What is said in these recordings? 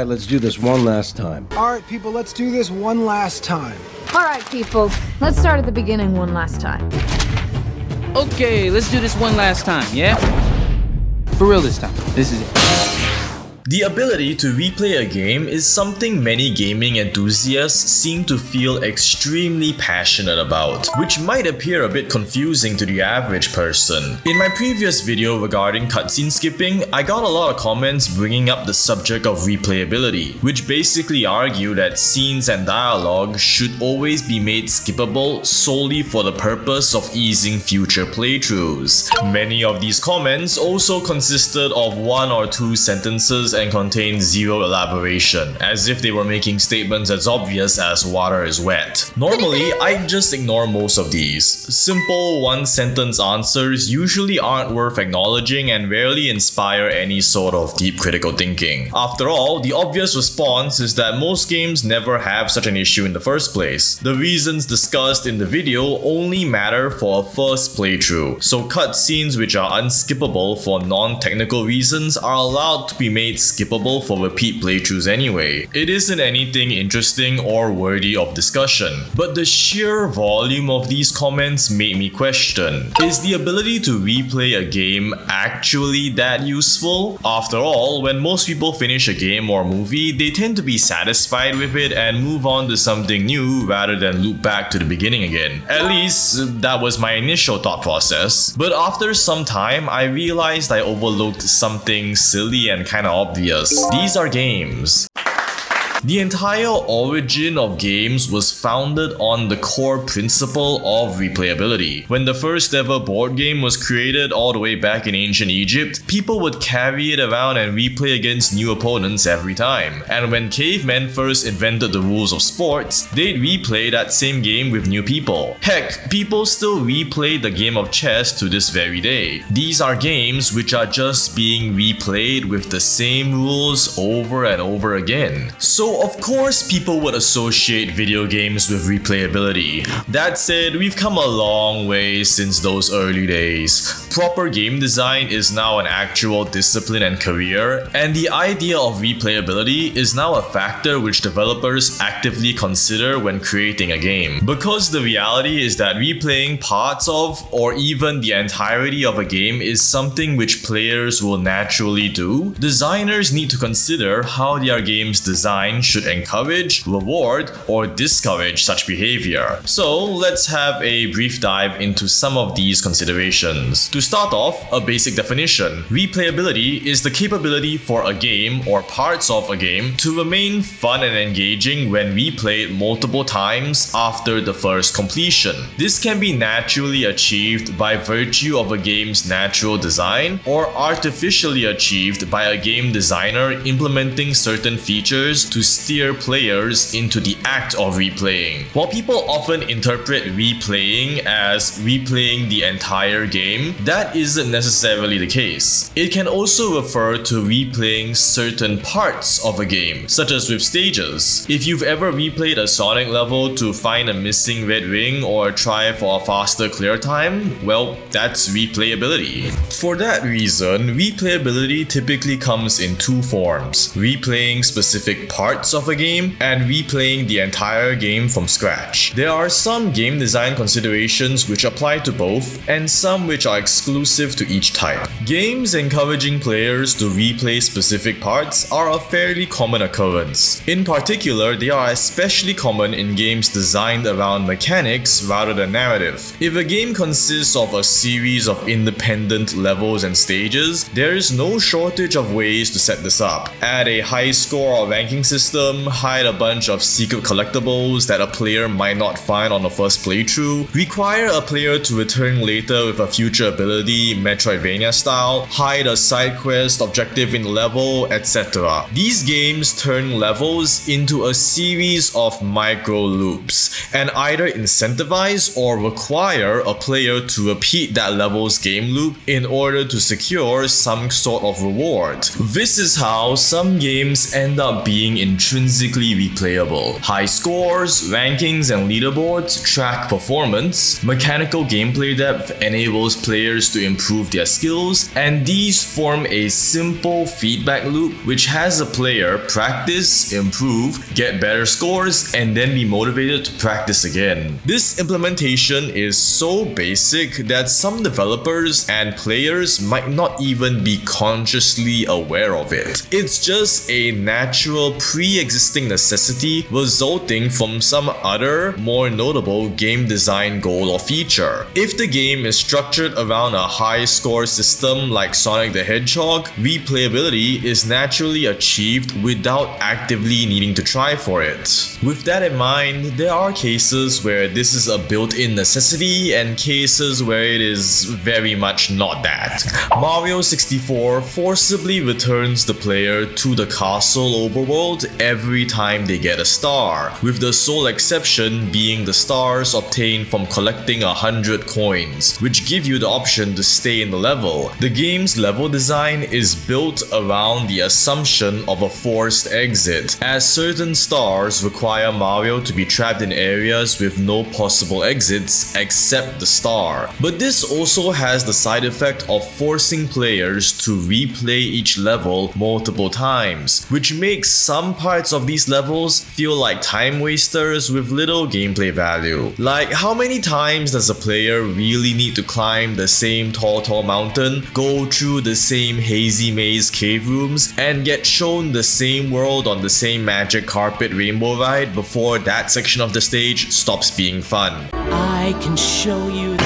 Alright, let's do this one last time. Alright, people, let's do this one last time. Alright, people, let's start at the beginning one last time. Okay, let's do this one last time, yeah? For real this time. This is it. The ability to replay a game is something many gaming enthusiasts seem to feel extremely passionate about, which might appear a bit confusing to the average person. In my previous video regarding cutscene skipping, I got a lot of comments bringing up the subject of replayability, which basically argue that scenes and dialogue should always be made skippable solely for the purpose of easing future playthroughs. Many of these comments also consisted of one or two sentences and contained zero elaboration, as if they were making statements as obvious as water is wet. Normally, I just ignore most of these. Simple one-sentence answers usually aren't worth acknowledging and rarely inspire any sort of deep critical thinking. After all, the obvious response is that most games never have such an issue in the first place. The reasons discussed in the video only matter for a first playthrough, so cutscenes which are unskippable for non-technical reasons are allowed to be made skippable for repeat playthroughs anyway. It isn't anything interesting or worthy of discussion. But the sheer volume of these comments made me question, is the ability to replay a game actually that useful? After all, when most people finish a game or movie, they tend to be satisfied with it and move on to something new rather than loop back to the beginning again. At least, that was my initial thought process. But after some time, I realized I overlooked something silly and kinda obvious. These are games. The entire origin of games was founded on the core principle of replayability. When the first ever board game was created all the way back in ancient Egypt, people would carry it around and replay against new opponents every time. And when cavemen first invented the rules of sports, they'd replay that same game with new people. Heck, people still replay the game of chess to this very day. These are games which are just being replayed with the same rules over and over again. So of course people would associate video games with replayability. That said, we've come a long way since those early days. Proper game design is now an actual discipline and career, and the idea of replayability is now a factor which developers actively consider when creating a game. Because the reality is that replaying parts of, or even the entirety of a game is something which players will naturally do, designers need to consider how their game's design should encourage, reward, or discourage such behavior. So let's have a brief dive into some of these considerations. To start off, a basic definition. Replayability is the capability for a game or parts of a game to remain fun and engaging when replayed multiple times after the first completion. This can be naturally achieved by virtue of a game's natural design or artificially achieved by a game designer implementing certain features to steer players into the act of replaying. While people often interpret replaying as replaying the entire game, that isn't necessarily the case. It can also refer to replaying certain parts of a game, such as with stages. If you've ever replayed a Sonic level to find a missing red ring or try for a faster clear time, well, that's replayability. For that reason, replayability typically comes in two forms: replaying specific parts of a game and replaying the entire game from scratch. There are some game design considerations which apply to both, and some which are exclusive to each type. Games encouraging players to replay specific parts are a fairly common occurrence. In particular, they are especially common in games designed around mechanics rather than narrative. If a game consists of a series of independent levels and stages, there is no shortage of ways to set this up. Add a high score or ranking system, hide a bunch of secret collectibles that a player might not find on the first playthrough, require a player to return later with a future ability, Metroidvania style, hide a side quest objective in the level, etc. These games turn levels into a series of micro loops, and either incentivize or require a player to repeat that level's game loop in order to secure some sort of reward. This is how some games end up being intrinsically replayable. High scores, rankings, and leaderboards track performance. Mechanical gameplay depth enables players to improve their skills, and these form a simple feedback loop which has a player practice, improve, get better scores, and then be motivated to practice again. This implementation is so basic that some developers and players might not even be consciously aware of it. It's just a natural pre-existing necessity resulting from some other, more notable game design goal or feature. If the game is structured around a high score system like Sonic the Hedgehog, replayability is naturally achieved without actively needing to try for it. With that in mind, there are cases where this is a built-in necessity and cases where it is very much not that. Mario 64 forcibly returns the player to the castle overworld every time they get a star, with the sole exception being the stars obtained from collecting 100 coins, which give you the option to stay in the level. The game's level design is built around the assumption of a forced exit, as certain stars require Mario to be trapped in areas with no possible exits except the star. But this also has the side effect of forcing players to replay each level multiple times, which makes some parts of these levels feel like time wasters with little gameplay value. Like, how many times does a player really need to climb the same tall mountain, go through the same hazy maze cave rooms, and get shown the same world on the same magic carpet rainbow ride before that section of the stage stops being fun? I can show you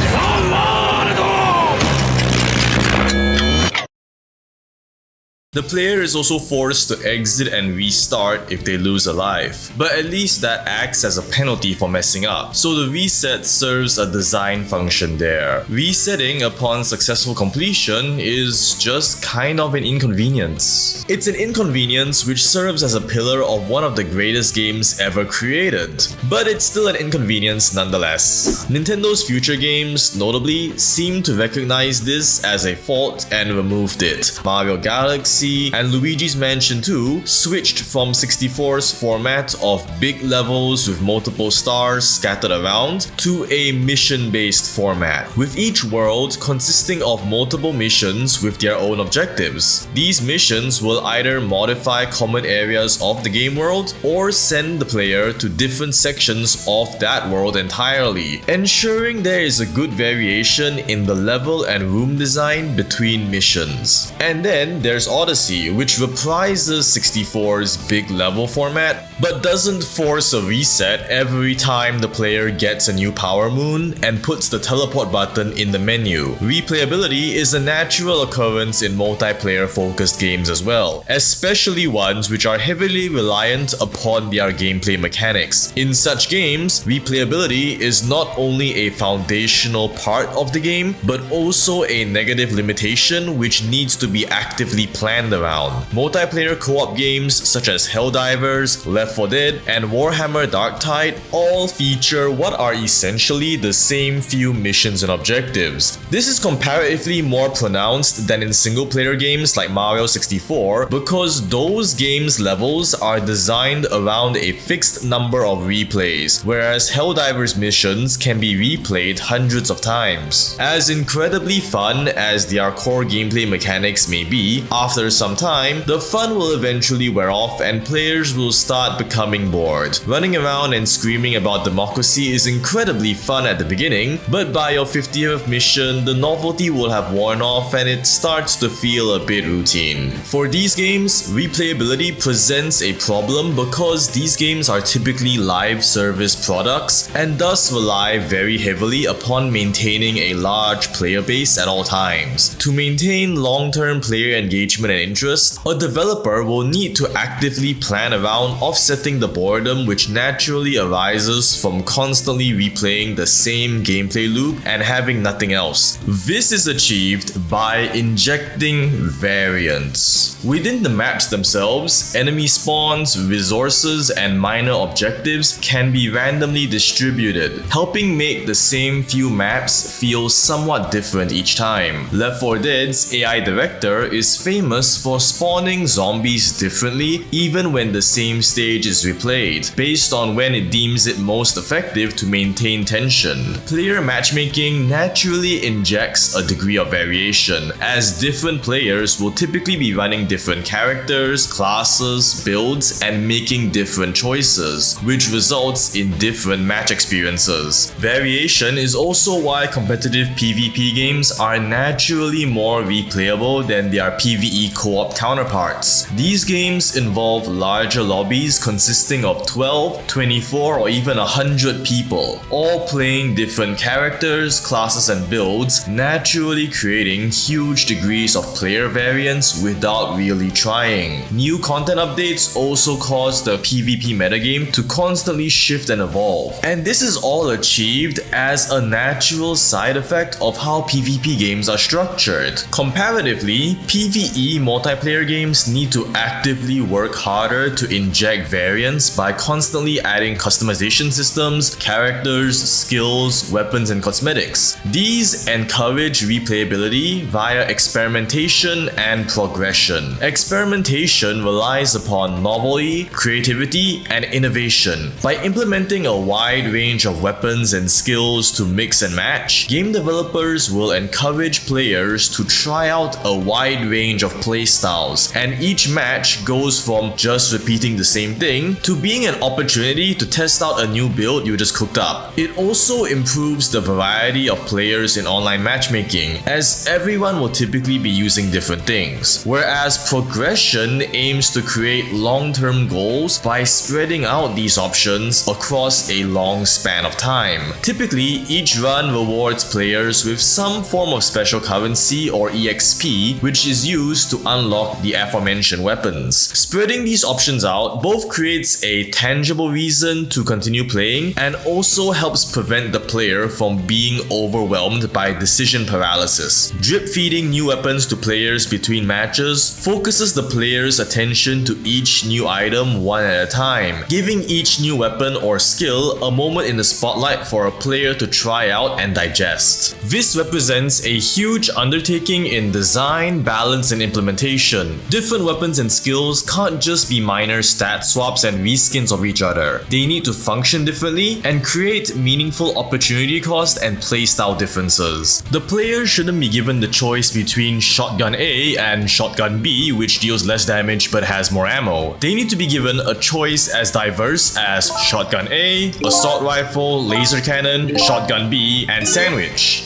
The player is also forced to exit and restart if they lose a life, but at least that acts as a penalty for messing up, so the reset serves a design function there. Resetting upon successful completion is just kind of an inconvenience. It's an inconvenience which serves as a pillar of one of the greatest games ever created, but it's still an inconvenience nonetheless. Nintendo's future games, notably, seem to recognize this as a fault and removed it. Mario Galaxy and Luigi's Mansion 2 switched from 64's format of big levels with multiple stars scattered around to a mission-based format, with each world consisting of multiple missions with their own objectives. These missions will either modify common areas of the game world or send the player to different sections of that world entirely, ensuring there is a good variation in the level and room design between missions. And then there's Odyssey, which reprises 64's big level format, but doesn't force a reset every time the player gets a new power moon and puts the teleport button in the menu. Replayability is a natural occurrence in multiplayer focused games as well, especially ones which are heavily reliant upon their gameplay mechanics. In such games, replayability is not only a foundational part of the game, but also a negative limitation which needs to be actively planned around. Multiplayer co-op games such as Helldivers, Left 4 Dead, and Warhammer Darktide all feature what are essentially the same few missions and objectives. This is comparatively more pronounced than in single-player games like Mario 64 because those games' levels are designed around a fixed number of replays, whereas Helldivers missions can be replayed hundreds of times. As incredibly fun as their core gameplay mechanics may be, after some time, the fun will eventually wear off and players will start becoming bored. Running around and screaming about democracy is incredibly fun at the beginning, but by your 50th mission, the novelty will have worn off and it starts to feel a bit routine. For these games, replayability presents a problem because these games are typically live service products and thus rely very heavily upon maintaining a large player base at all times. To maintain long-term player engagement and interest, a developer will need to actively plan around offsetting the boredom which naturally arises from constantly replaying the same gameplay loop and having nothing else. This is achieved by injecting variance. Within the maps themselves, enemy spawns, resources, and minor objectives can be randomly distributed, helping make the same few maps feel somewhat different each time. Left 4 Dead's AI director is famous famous for spawning zombies differently even when the same stage is replayed, based on when it deems it most effective to maintain tension. Player matchmaking naturally injects a degree of variation, as different players will typically be running different characters, classes, builds, and making different choices, which results in different match experiences. Variation is also why competitive PvP games are naturally more replayable than their PvE co-op counterparts. These games involve larger lobbies consisting of 12, 24, or even 100 people, all playing different characters, classes, and builds, naturally creating huge degrees of player variance without really trying. New content updates also cause the PvP metagame to constantly shift and evolve, and this is all achieved as a natural side effect of how PvP games are structured. Comparatively, PvE multiplayer games need to actively work harder to inject variance by constantly adding customization systems, characters, skills, weapons, and cosmetics. These encourage replayability via experimentation and progression. Experimentation relies upon novelty, creativity, and innovation. By implementing a wide range of weapons and skills to mix and match, game developers will encourage players to try out a wide range of playstyles, and each match goes from just repeating the same thing to being an opportunity to test out a new build you just cooked up. It also improves the variety of players in online matchmaking, as everyone will typically be using different things, whereas progression aims to create long-term goals by spreading out these options across a long span of time. Typically, each run rewards players with some form of special currency or EXP, which is used to unlock the aforementioned weapons. Spreading these options out both creates a tangible reason to continue playing and also helps prevent the player from being overwhelmed by decision paralysis. Drip feeding new weapons to players between matches focuses the player's attention to each new item one at a time, giving each new weapon or skill a moment in the spotlight for a player to try out and digest. This represents a huge undertaking in design, balance, and implementation. Different weapons and skills can't just be minor stat swaps and reskins of each other. They need to function differently and create meaningful opportunity cost and playstyle differences. The player shouldn't be given the choice between shotgun A and shotgun B, which deals less damage but has more ammo. They need to be given a choice as diverse as shotgun A, assault rifle, laser cannon, shotgun B, and sandwich.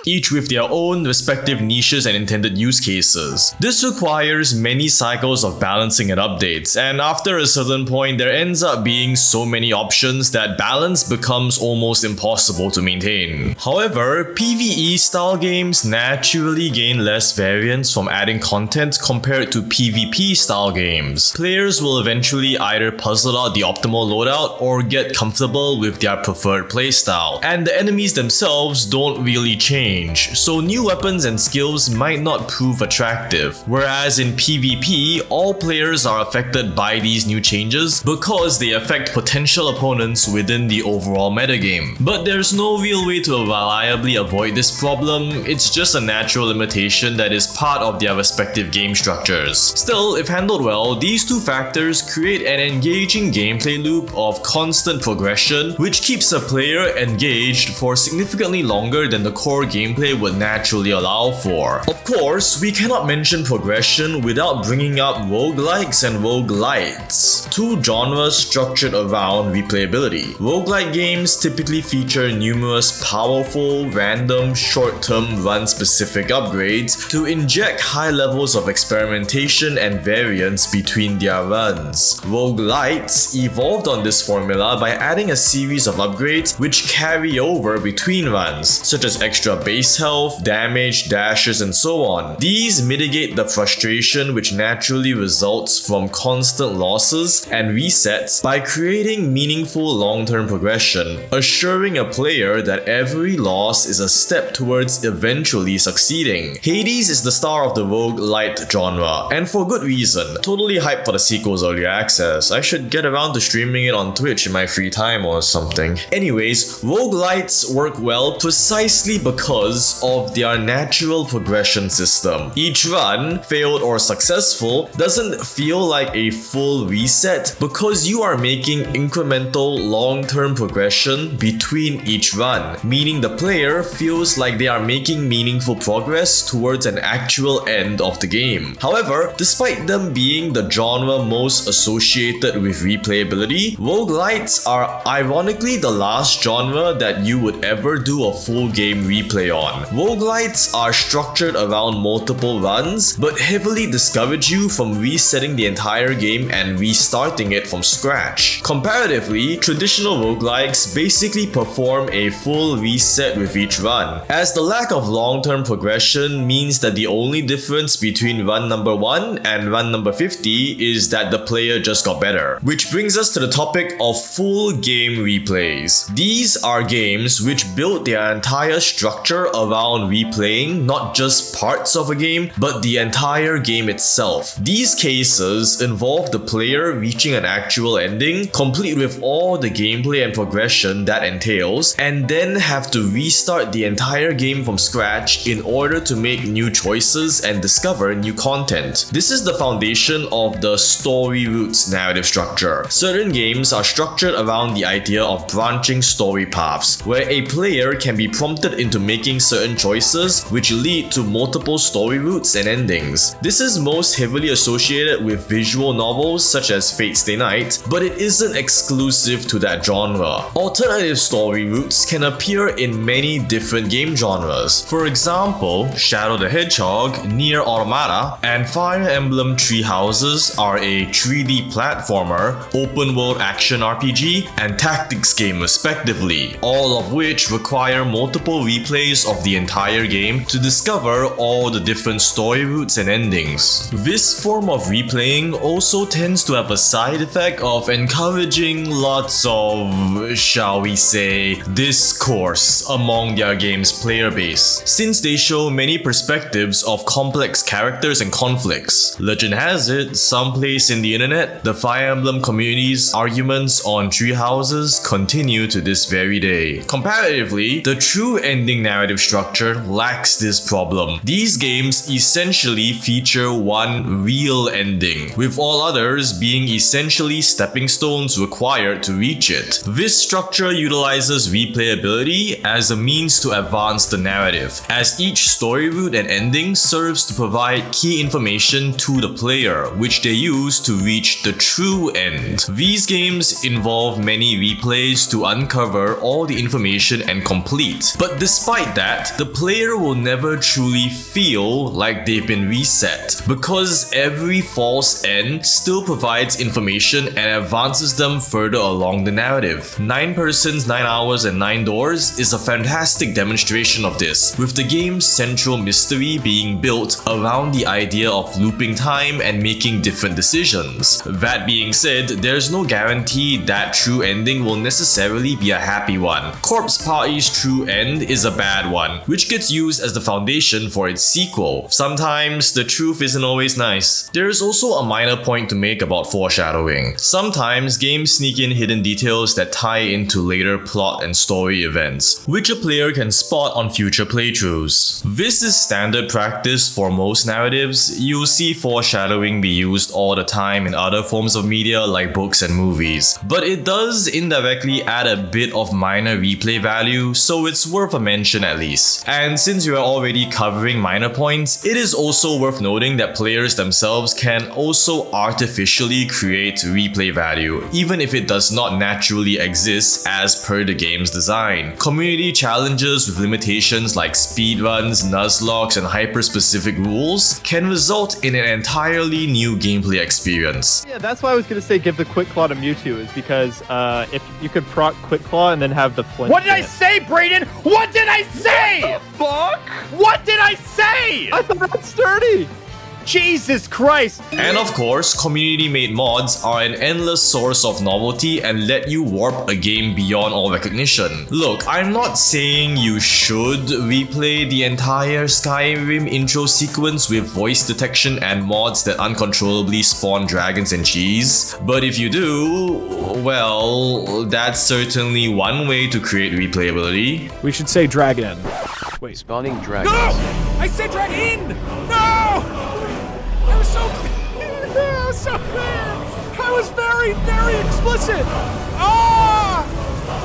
Each with their own respective niches and intended use cases. This requires many cycles of balancing and updates, and after a certain point there ends up being so many options that balance becomes almost impossible to maintain. However, PvE style games naturally gain less variance from adding content compared to PvP style games. Players will eventually either puzzle out the optimal loadout or get comfortable with their preferred playstyle, and the enemies themselves don't really change, so new weapons and skills might not prove attractive. Whereas in PvP, all players are affected by these new changes because they affect potential opponents within the overall metagame. But there's no real way to reliably avoid this problem, it's just a natural limitation that is part of their respective game structures. Still, if handled well, these two factors create an engaging gameplay loop of constant progression, which keeps a player engaged for significantly longer than the core gameplay would naturally allow for. Of course, we cannot mention progression without bringing up roguelikes and roguelites, two genres structured around replayability. Roguelike games typically feature numerous powerful, random, short-term run-specific upgrades to inject high levels of experimentation and variance between their runs. Roguelites evolved on this formula by adding a series of upgrades which carry over between runs, such as extra base health, damage, dashes, and so on. These mitigate the frustration which naturally results from constant losses and resets by creating meaningful long-term progression, assuring a player that every loss is a step towards eventually succeeding. Hades is the star of the roguelite genre, and for good reason. Totally hyped for the sequel's early access. I should get around to streaming it on Twitch in my free time or something. Anyways, roguelites work well precisely because of their natural progression progression system. Each run, failed or successful, doesn't feel like a full reset because you are making incremental long-term progression between each run, meaning the player feels like they are making meaningful progress towards an actual end of the game. However, despite them being the genre most associated with replayability, roguelites are ironically the last genre that you would ever do a full game replay on. Roguelites are structured around multiple runs, but heavily discourage you from resetting the entire game and restarting it from scratch. Comparatively, traditional roguelikes basically perform a full reset with each run, as the lack of long-term progression means that the only difference between run number 1 and run number 50 is that the player just got better. Which brings us to the topic of full game replays. These are games which build their entire structure around replaying not just parts of a game, but the entire game itself. These cases involve the player reaching an actual ending, complete with all the gameplay and progression that entails, and then have to restart the entire game from scratch in order to make new choices and discover new content. This is the foundation of the story roots narrative structure. Certain games are structured around the idea of branching story paths, where a player can be prompted into making certain choices which lead to multiple story routes and endings. This is most heavily associated with visual novels such as Fate Stay Night, but it isn't exclusive to that genre. Alternative story routes can appear in many different game genres. For example, Shadow the Hedgehog, Nier Automata, and Fire Emblem Three Houses are a 3D platformer, open world action RPG, and tactics game respectively, all of which require multiple replays of the entire game to discover all the different story routes and endings. This form of replaying also tends to have a side effect of encouraging lots of, shall we say, discourse among their game's player base, since they show many perspectives of complex characters and conflicts. Legend has it, someplace in the internet, the Fire Emblem community's arguments on tree houses continue to this very day. Comparatively, the true ending narrative structure lacks this problem. These games essentially feature one real ending, with all others being essentially stepping stones required to reach it. This structure utilizes replayability as a means to advance the narrative, as each story route and ending serves to provide key information to the player, which they use to reach the true end. These games involve many replays to uncover all the information and complete, but despite that, the player will never truly feel like they've been reset, because every false end still provides information and advances them further along the narrative. 9 Persons, 9 Hours and 9 Doors is a fantastic demonstration of this, with the game's central mystery being built around the idea of looping time and making different decisions. That being said, there's no guarantee that true ending will necessarily be a happy one. Corpse Party's true end is a bad one, which gets used as the foundation for its sequel. Sometimes the truth isn't always nice. There is also a minor point to make about foreshadowing. Sometimes games sneak in hidden details that tie into later plot and story events, which a player can spot on future playthroughs. This is standard practice for most narratives. You'll see foreshadowing be used all the time in other forms of media like books and movies, but it does indirectly add a bit of minor replay value, so it's worth a mention at least. And since we are already covering minor points, it is also worth noting that players themselves can also artificially create replay value, even if it does not naturally exist as per the game's design. Community challenges with limitations like speedruns, nuzlocks, and hyper-specific rules can result in an entirely new gameplay experience. Yeah, that's why I was going to say give the Quick Claw to Mewtwo, is because if you could proc Quick Claw and then have the flinch. What did I say, Brayden? What did I say? Fuck! What did I say? I thought that's sturdy! Jesus Christ! And of course, community-made mods are an endless source of novelty and let you warp a game beyond all recognition. Look, I'm not saying you should replay the entire Skyrim intro sequence with voice detection and mods that uncontrollably spawn dragons and cheese, but if you do, well, that's certainly one way to create replayability. We should say dragon. Wait, spawning dragons. I said drag in! No! I was so clear! I was so clear! I was very, very explicit! Ah!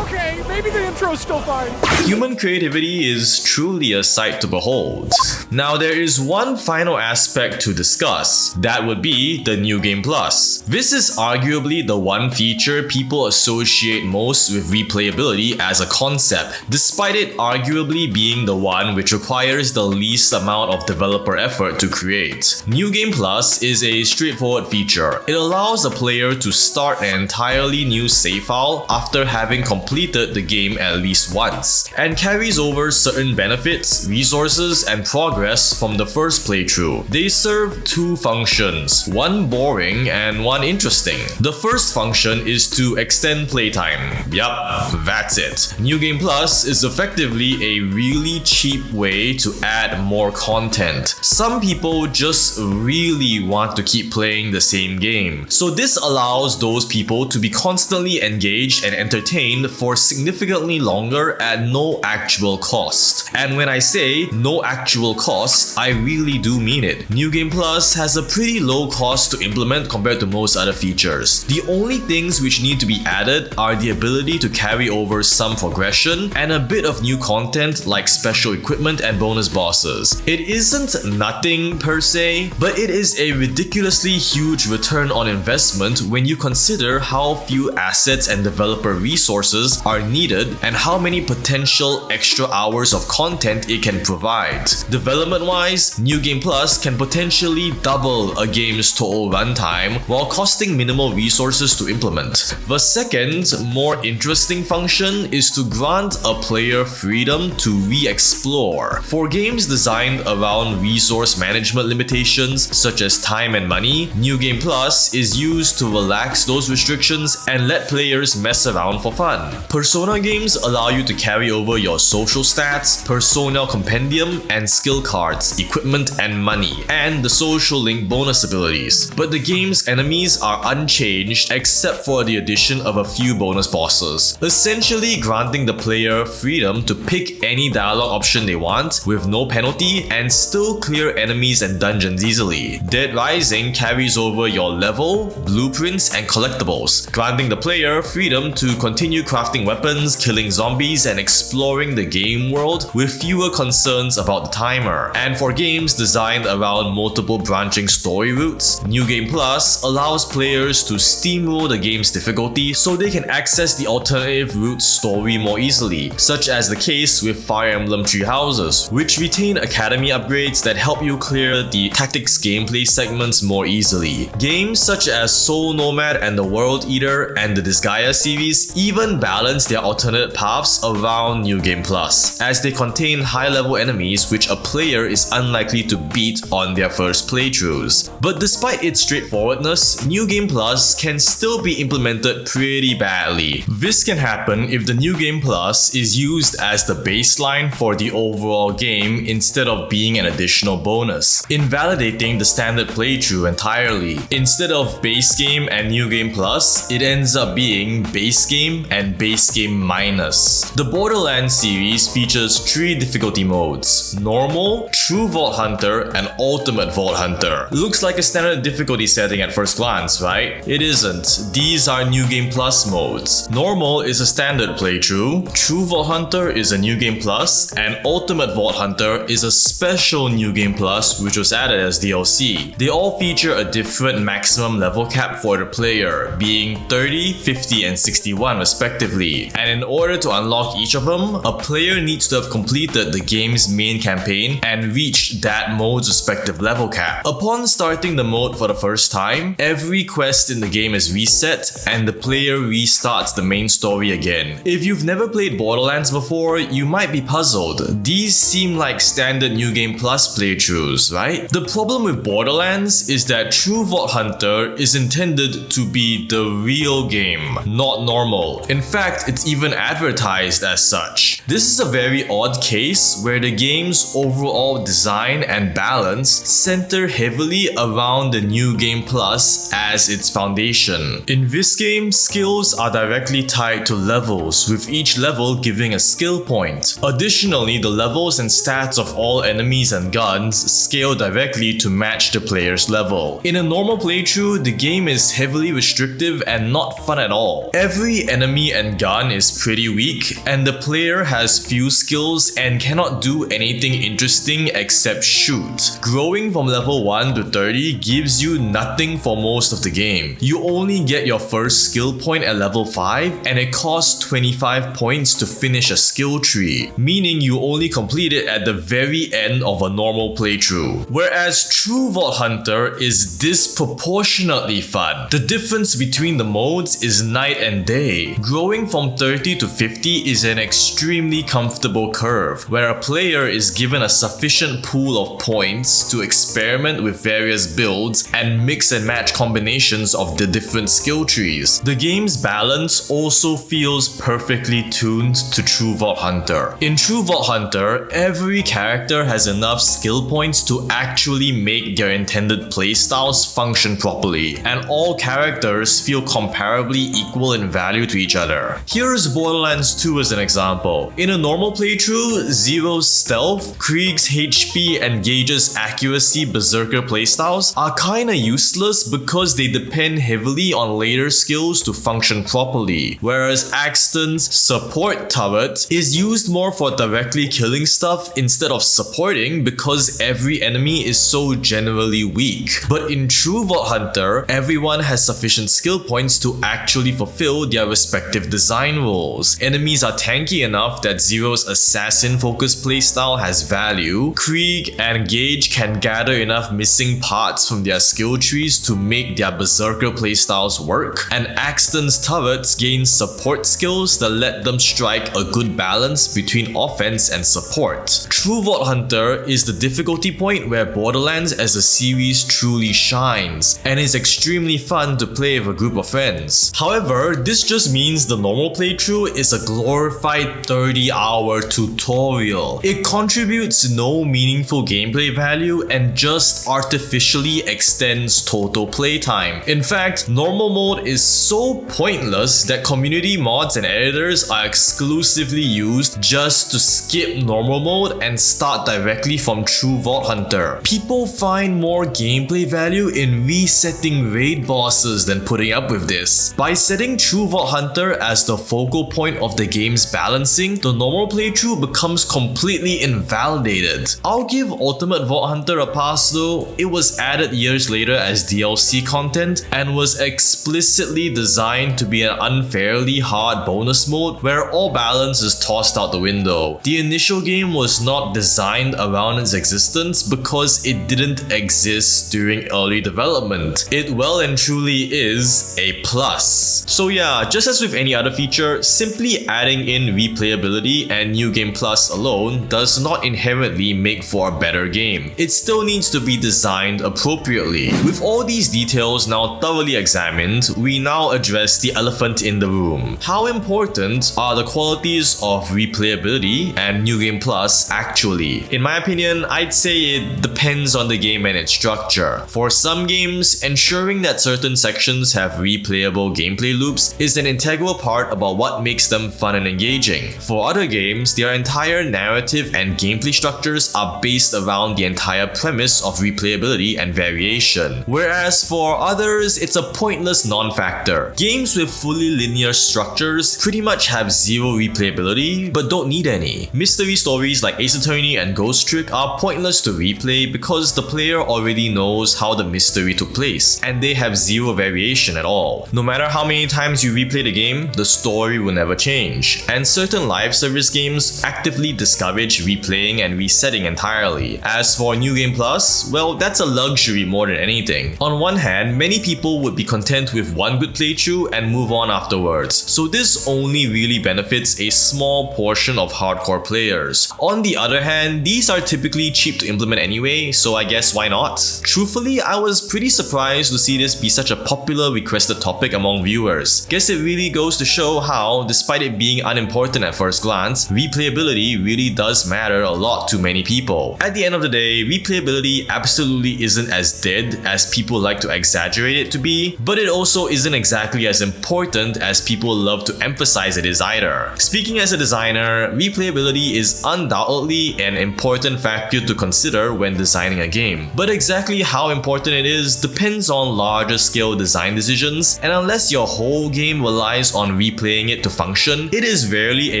Okay, maybe the intro's still fine. Human creativity is truly a sight to behold. Now there is one final aspect to discuss, that would be the New Game Plus. This is arguably the one feature people associate most with replayability as a concept, despite it arguably being the one which requires the least amount of developer effort to create. New Game Plus is a straightforward feature. It allows a player to start an entirely new save file after having completed the game at least once, and carries over certain benefits, resources, and progress from the first playthrough. They serve two functions, one boring and one interesting. The first function is to extend playtime. Yup, that's it. New Game Plus is effectively a really cheap way to add more content. Some people just really want to keep playing the same game, so this allows those people to be constantly engaged and entertained for significantly longer at no actual cost. And when I say no actual cost, I really do mean it. New Game Plus has a pretty low cost to implement compared to most other features. The only things which need to be added are the ability to carry over some progression and a bit of new content like special equipment and bonus bosses. It isn't nothing per se, but it is a ridiculously huge return on investment when you consider how few assets and developer resources are needed and how many potential extra hours of content it can provide. Development-wise, New Game Plus can potentially double a game's total runtime while costing minimal resources to implement. The second, more interesting function is to grant a player freedom to re-explore. For games designed around resource management limitations such as time and money, New Game Plus is used to relax those restrictions and let players mess around for fun. Persona games allow you to carry over your social stats, personnel compendium, and skill cards, equipment, and money, and the social link bonus abilities. But the game's enemies are unchanged except for the addition of a few bonus bosses, essentially granting the player freedom to pick any dialogue option they want with no penalty and still clear enemies and dungeons easily. Dead Rising carries over your level, blueprints, and collectibles, granting the player freedom to continue crafting weapons, killing zombies, and exploring the game world with fewer concerns about the timer. And for games designed around multiple branching story routes, New Game Plus allows players to steamroll the game's difficulty so they can access the alternative route story more easily, such as the case with Fire Emblem Three Houses, which retain academy upgrades that help you clear the tactics gameplay segments more easily. Games such as Soul Nomad and the World Eater and the Disgaea series even balance their alternate paths around New Game Plus, as they contain high-level enemies which a player is unlikely to beat on their first playthroughs. But despite its straightforwardness, New Game Plus can still be implemented pretty badly. This can happen if the New Game Plus is used as the baseline for the overall game instead of being an additional bonus, invalidating the standard playthrough entirely. Instead of base game and New Game Plus, it ends up being base game and base game minus. The Borderlands series features 3 difficulty modes: Normal, True Vault Hunter, and Ultimate Vault Hunter. Looks like a standard difficulty setting at first glance, right? It isn't. These are New Game Plus modes. Normal is a standard playthrough, True Vault Hunter is a New Game Plus, and Ultimate Vault Hunter is a special New Game Plus which was added as DLC. They all feature a different maximum level cap for the player, being 30, 50, and 61 respectively. And in order to unlock each of them, a player needs to have completed the game's main campaign and reached that mode's respective level cap. Upon starting the mode for the first time, every quest in the game is reset and the player restarts the main story again. If you've never played Borderlands before, you might be puzzled. These seem like standard New Game Plus playthroughs, right? The problem with Borderlands is that True Vault Hunter is intended to be the real game, not normal. In fact, fact, it's even advertised as such. This is a very odd case where the game's overall design and balance center heavily around the New Game Plus as its foundation. In this game, skills are directly tied to levels, with each level giving a skill point. Additionally, the levels and stats of all enemies and guns scale directly to match the player's level. In a normal playthrough, the game is heavily restrictive and not fun at all. Every enemy and gun is pretty weak, and the player has few skills and cannot do anything interesting except shoot. Growing from level 1 to 30 gives you nothing for most of the game. You only get your first skill point at level 5, and it costs 25 points to finish a skill tree, meaning you only complete it at the very end of a normal playthrough. Whereas True Vault Hunter is disproportionately fun. The difference between the modes is night and day. Growing from 30 to 50 is an extremely comfortable curve, where a player is given a sufficient pool of points to experiment with various builds and mix and match combinations of the different skill trees. The game's balance also feels perfectly tuned to True Vault Hunter. In True Vault Hunter, every character has enough skill points to actually make their intended playstyles function properly, and all characters feel comparably equal in value to each other. Here's Borderlands 2 as an example. In a normal playthrough, Zero's stealth, Krieg's HP, and Gage's accuracy berserker playstyles are kinda useless because they depend heavily on later skills to function properly, whereas Axton's support turret is used more for directly killing stuff instead of supporting because every enemy is so generally weak. But in True Vault Hunter, everyone has sufficient skill points to actually fulfill their respective design roles. Enemies are tanky enough that Zero's assassin-focused playstyle has value. Krieg and Gage can gather enough missing parts from their skill trees to make their berserker playstyles work, and Axton's turrets gain support skills that let them strike a good balance between offense and support. True Vault Hunter is the difficulty point where Borderlands as a series truly shines, and is extremely fun to play with a group of friends. However, this just means the normal playthrough is a glorified 30-hour tutorial. It contributes no meaningful gameplay value and just artificially extends total playtime. In fact, normal mode is so pointless that community mods and editors are exclusively used just to skip normal mode and start directly from True Vault Hunter. People find more gameplay value in resetting raid bosses than putting up with this. By setting True Vault Hunter as the focal point of the game's balancing, the normal playthrough becomes completely invalidated. I'll give Ultimate Vault Hunter a pass though. It was added years later as DLC content and was explicitly designed to be an unfairly hard bonus mode where all balance is tossed out the window. The initial game was not designed around its existence because it didn't exist during early development. It well and truly is a plus. So yeah, just as with any other feature, simply adding in replayability and New Game Plus alone does not inherently make for a better game. It still needs to be designed appropriately. With all these details now thoroughly examined, we now address the elephant in the room. How important are the qualities of replayability and New Game Plus actually? In my opinion, I'd say it depends on the game and its structure. For some games, ensuring that certain sections have replayable gameplay loops is an integral part about what makes them fun and engaging. For other games, their entire narrative and gameplay structures are based around the entire premise of replayability and variation. Whereas for others, it's a pointless non-factor. Games with fully linear structures pretty much have zero replayability, but don't need any. Mystery stories like Ace Attorney and Ghost Trick are pointless to replay because the player already knows how the mystery took place, and they have zero variation at all. No matter how many times you replay the game, the story will never change. And certain live service games actively discourage replaying and resetting entirely. As for New Game Plus, well, that's a luxury more than anything. On one hand, many people would be content with one good playthrough and move on afterwards, so this only really benefits a small portion of hardcore players. On the other hand, these are typically cheap to implement anyway, so I guess why not? Truthfully, I was pretty surprised to see this be such a popular requested topic among viewers. Guess it really goes to show how, despite it being unimportant at first glance, replayability really does matter a lot to many people. At the end of the day, replayability absolutely isn't as dead as people like to exaggerate it to be, but it also isn't exactly as important as people love to emphasize it is either. Speaking as a designer, replayability is undoubtedly an important factor to consider when designing a game. But exactly how important it is depends on larger scale design decisions, and unless your whole game relies on replaying it to function, it is rarely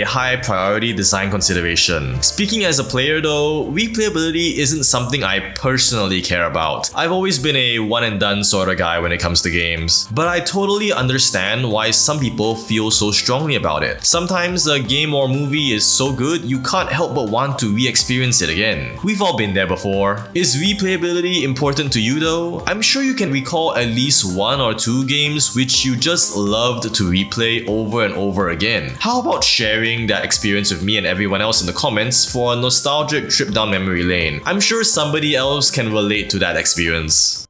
a high priority design consideration. Speaking as a player though, replayability isn't something I personally care about. I've always been a one and done sort of guy when it comes to games, but I totally understand why some people feel so strongly about it. Sometimes a game or movie is so good you can't help but want to re-experience it again. We've all been there before. Is replayability important to you though? I'm sure you can recall at least one or two games which you just loved to replay over and over again. How about sharing that experience with me and everyone else in the comments for a nostalgic trip down memory lane? I'm sure somebody else can relate to that experience.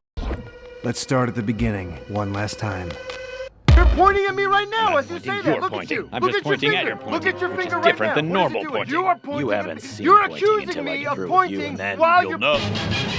Let's start at the beginning one last time. You're pointing at me right now as you say that. You're Look pointing. at you. I'm Look just at your pointing at finger. your pointing, Look at your which is finger right different now. than What is it normal doing? pointing. You are pointing. You at haven't me. seen You're pointing accusing until I me get of through with you, pointing and then while you'll you're know.